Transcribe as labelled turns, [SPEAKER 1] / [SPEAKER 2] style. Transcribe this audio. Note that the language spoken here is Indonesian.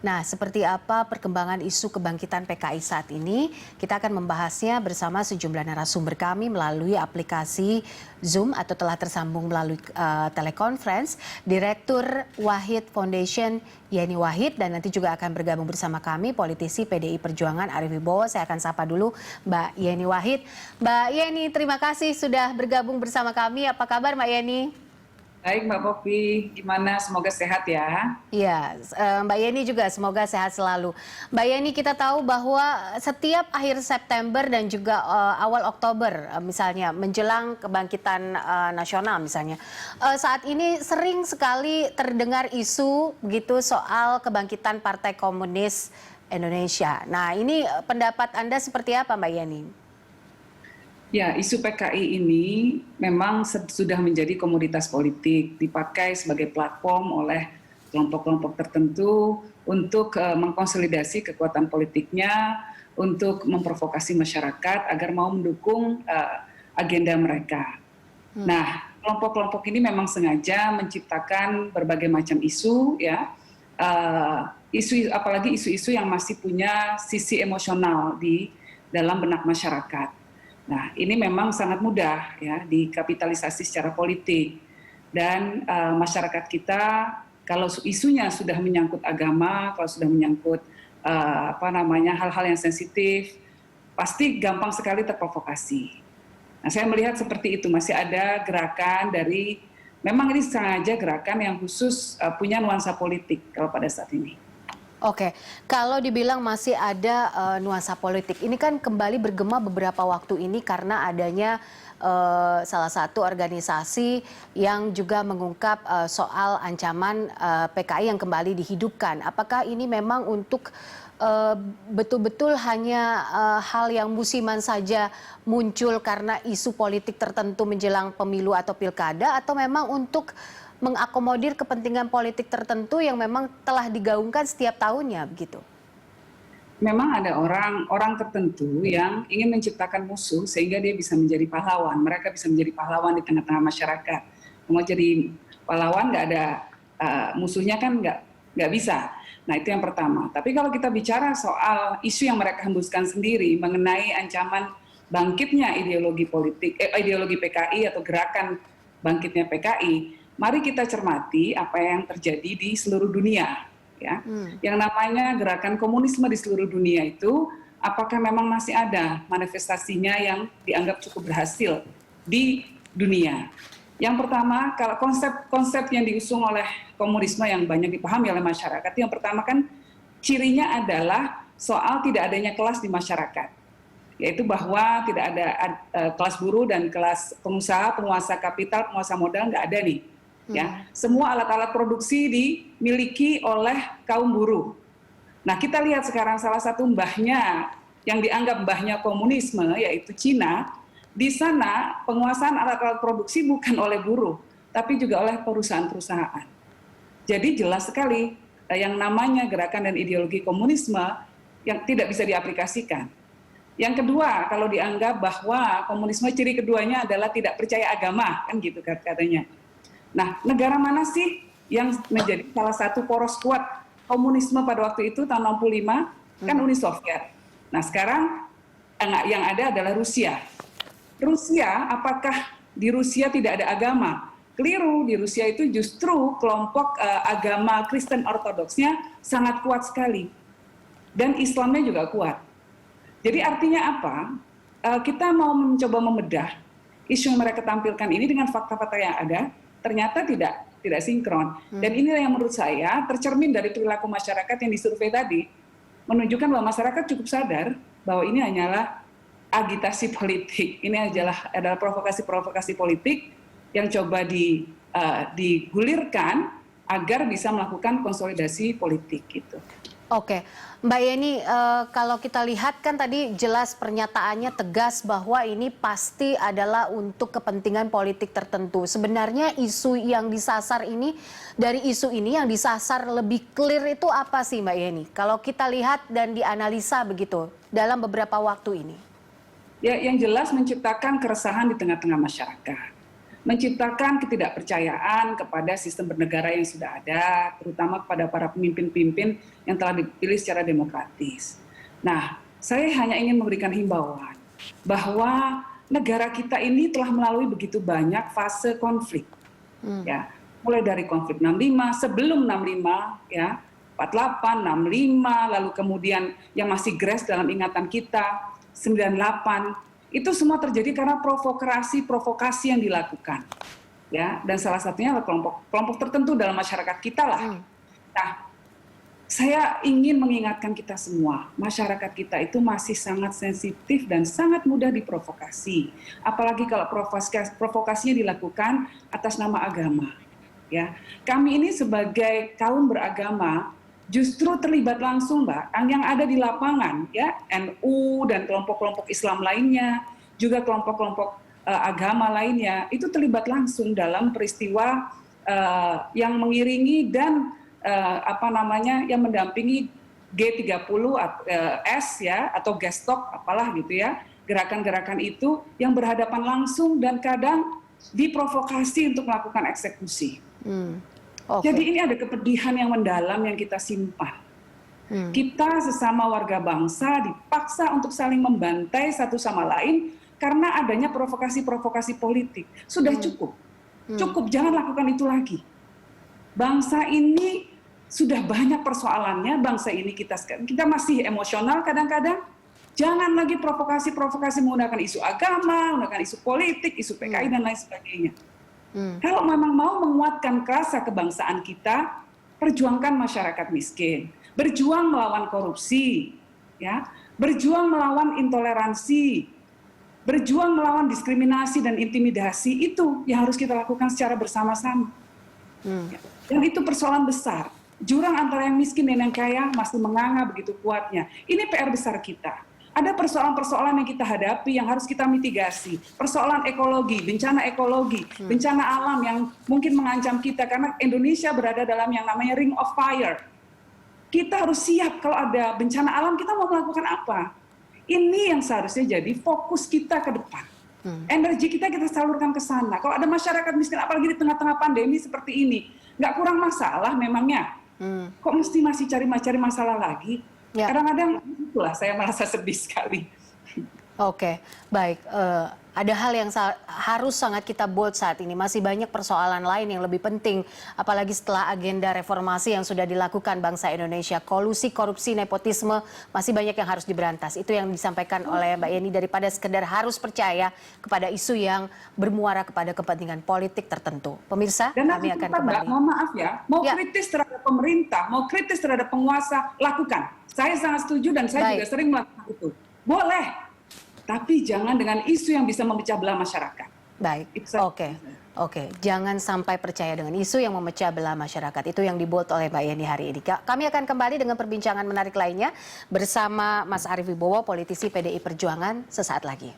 [SPEAKER 1] Nah, seperti apa perkembangan isu kebangkitan PKI saat ini? Kita akan membahasnya bersama sejumlah narasumber kami melalui aplikasi Zoom atau telah tersambung melalui telekonferensi. Direktur Wahid Foundation Yeni Wahid, dan nanti juga akan bergabung bersama kami politisi PDI Perjuangan Arief Wibowo. Saya akan sapa dulu Mbak Yeni Wahid. Mbak Yeni, terima kasih sudah bergabung bersama kami. Apa kabar Mbak Yeni?
[SPEAKER 2] Baik Mbak Popi, gimana? Semoga sehat ya.
[SPEAKER 1] Iya, Mbak Yeni juga semoga sehat selalu. Mbak Yeni, kita tahu bahwa setiap akhir September dan juga awal Oktober misalnya menjelang kebangkitan nasional misalnya, saat ini sering sekali terdengar isu begitu soal kebangkitan Partai Komunis Indonesia. Nah, ini pendapat Anda seperti apa Mbak Yeni?
[SPEAKER 2] Ya, isu PKI ini memang sudah menjadi komoditas politik, dipakai sebagai platform oleh kelompok-kelompok tertentu untuk mengkonsolidasi kekuatan politiknya, untuk memprovokasi masyarakat agar mau mendukung agenda mereka. Nah, kelompok-kelompok ini memang sengaja menciptakan berbagai macam isu, ya, apalagi isu-isu yang masih punya sisi emosional di dalam benak masyarakat. Nah, ini memang sangat mudah ya dikapitalisasi secara politik, dan masyarakat kita kalau isunya sudah menyangkut agama, kalau sudah menyangkut hal-hal yang sensitif, pasti gampang sekali terprovokasi. Nah, saya melihat seperti itu, masih ada gerakan dari, memang ini sengaja gerakan yang khusus punya nuansa politik kalau pada saat ini.
[SPEAKER 1] Oke, kalau dibilang masih ada nuansa politik, ini kan kembali bergema beberapa waktu ini karena adanya salah satu organisasi yang juga mengungkap soal ancaman PKI yang kembali dihidupkan. Apakah ini memang untuk betul-betul hanya hal yang musiman saja muncul karena isu politik tertentu menjelang pemilu atau pilkada, atau memang untuk mengakomodir kepentingan politik tertentu yang memang telah digaungkan setiap tahunnya begitu?
[SPEAKER 2] Memang ada orang tertentu yang ingin menciptakan musuh sehingga dia bisa menjadi pahlawan. Mereka bisa menjadi pahlawan di tengah-tengah masyarakat. Mau jadi pahlawan nggak ada musuhnya kan nggak bisa. Nah, itu yang pertama. Tapi kalau kita bicara soal isu yang mereka hembuskan sendiri mengenai ancaman bangkitnya ideologi politik, ideologi PKI atau gerakan bangkitnya PKI, mari kita cermati apa yang terjadi di seluruh dunia. Ya, yang namanya gerakan komunisme di seluruh dunia itu, apakah memang masih ada manifestasinya yang dianggap cukup berhasil di dunia? Yang pertama, kalau konsep yang diusung oleh komunisme yang banyak dipahami oleh masyarakat, yang pertama kan cirinya adalah soal tidak adanya kelas di masyarakat, yaitu bahwa tidak ada kelas buruh dan kelas pengusaha, penguasa kapital, penguasa modal, nggak ada nih. Ya, semua alat-alat produksi dimiliki oleh kaum buruh. Nah, kita lihat sekarang salah satu mbahnya yang dianggap mbahnya komunisme, yaitu Cina. Di sana penguasaan alat-alat produksi bukan oleh buruh, tapi juga oleh perusahaan-perusahaan. Jadi jelas sekali yang namanya gerakan dan ideologi komunisme yang tidak bisa diaplikasikan. Yang kedua, kalau dianggap bahwa komunisme ciri keduanya adalah tidak percaya agama, kan gitu katanya. Nah, negara mana sih yang menjadi salah satu poros kuat komunisme pada waktu itu tahun 65? Kan Uni Soviet. Nah, sekarang yang ada adalah Rusia. Rusia, apakah di Rusia tidak ada agama? Keliru, di Rusia itu justru kelompok agama Kristen Ortodoksnya sangat kuat sekali. Dan Islamnya juga kuat. Jadi artinya apa? Kita mau mencoba membedah isu yang mereka tampilkan ini dengan fakta-fakta yang ada, ternyata tidak sinkron. Dan inilah yang menurut saya tercermin dari perilaku masyarakat yang disurvei tadi, menunjukkan bahwa masyarakat cukup sadar bahwa ini hanyalah agitasi politik, ini adalah provokasi-provokasi politik yang coba digulirkan agar bisa melakukan konsolidasi politik gitu.
[SPEAKER 1] Oke, Mbak Yeni, kalau kita lihat kan tadi jelas pernyataannya tegas bahwa ini pasti adalah untuk kepentingan politik tertentu. Sebenarnya isu yang disasar ini, dari isu ini yang disasar lebih clear itu apa sih Mbak Yeni? Kalau kita lihat dan dianalisa begitu dalam beberapa waktu ini.
[SPEAKER 2] Ya, yang jelas menciptakan keresahan di tengah-tengah masyarakat. menciptakan ketidakpercayaan kepada sistem bernegara yang sudah ada, terutama kepada para pemimpin-pemimpin yang telah dipilih secara demokratis. Nah, saya hanya ingin memberikan himbauan bahwa negara kita ini telah melalui begitu banyak fase konflik. Ya, mulai dari konflik 65, sebelum 65, ya, 48, 65, lalu kemudian yang masih grace dalam ingatan kita, 98, itu semua terjadi karena provokasi yang dilakukan, ya, dan salah satunya adalah kelompok tertentu dalam masyarakat kita lah. Nah, saya ingin mengingatkan kita semua, masyarakat kita itu masih sangat sensitif dan sangat mudah diprovokasi, apalagi kalau provokasinya dilakukan atas nama agama. Ya, kami ini sebagai kaum beragama justru terlibat langsung, Mbak, yang ada di lapangan, ya, NU dan kelompok-kelompok Islam lainnya, juga kelompok-kelompok agama lainnya, itu terlibat langsung dalam peristiwa yang mengiringi dan yang mendampingi G30S, ya, atau Gestok, apalah gitu ya, gerakan-gerakan itu yang berhadapan langsung dan kadang diprovokasi untuk melakukan eksekusi.
[SPEAKER 1] Okay.
[SPEAKER 2] Jadi ini ada kepedihan yang mendalam yang kita simpan. Kita sesama warga bangsa dipaksa untuk saling membantai satu sama lain karena adanya provokasi-provokasi politik. Sudah cukup. Cukup, jangan lakukan itu lagi. Bangsa ini sudah banyak persoalannya, bangsa ini kita masih emosional kadang-kadang. Jangan lagi provokasi-provokasi menggunakan isu agama, menggunakan isu politik, isu PKI dan lain sebagainya. Kalau memang mau menguatkan rasa kebangsaan kita, perjuangkan masyarakat miskin, berjuang melawan korupsi, ya, berjuang melawan intoleransi, berjuang melawan diskriminasi dan intimidasi, itu yang harus kita lakukan secara bersama-sama. Dan itu persoalan besar. Jurang antara yang miskin dan yang kaya masih menganga begitu kuatnya. Ini PR besar kita. Ada persoalan-persoalan yang kita hadapi yang harus kita mitigasi. Persoalan ekologi, bencana alam yang mungkin mengancam kita karena Indonesia berada dalam yang namanya ring of fire. Kita harus siap kalau ada bencana alam, kita mau melakukan apa? Ini yang seharusnya jadi fokus kita ke depan. Energi kita salurkan ke sana. Kalau ada masyarakat miskin, apalagi di tengah-tengah pandemi seperti ini, nggak kurang masalah memangnya. Kok mesti masih cari masalah lagi? Ya. Kadang-kadang itulah saya merasa sedih sekali.
[SPEAKER 1] Oke, baik. Ada hal yang harus sangat kita bold saat ini. Masih banyak persoalan lain yang lebih penting. Apalagi setelah agenda reformasi yang sudah dilakukan bangsa Indonesia. Kolusi, korupsi, nepotisme masih banyak yang harus diberantas. Itu yang disampaikan oleh Mbak Yeni daripada sekedar harus percaya kepada isu yang bermuara kepada kepentingan politik tertentu. Pemirsa,
[SPEAKER 2] dan
[SPEAKER 1] kami akan kembali.
[SPEAKER 2] Mohon maaf ya, mau kritis terhadap pemerintah, mau kritis terhadap penguasa, lakukan. Saya sangat setuju dan saya juga sering melakukan itu. Boleh. Tapi jangan dengan isu yang bisa memecah belah masyarakat.
[SPEAKER 1] Baik, oke. Jangan sampai percaya dengan isu yang memecah belah masyarakat. Itu yang dibold oleh Mbak Yeni hari ini. Kami akan kembali dengan perbincangan menarik lainnya bersama Mas Arief Wibowo, politisi PDI Perjuangan, sesaat lagi.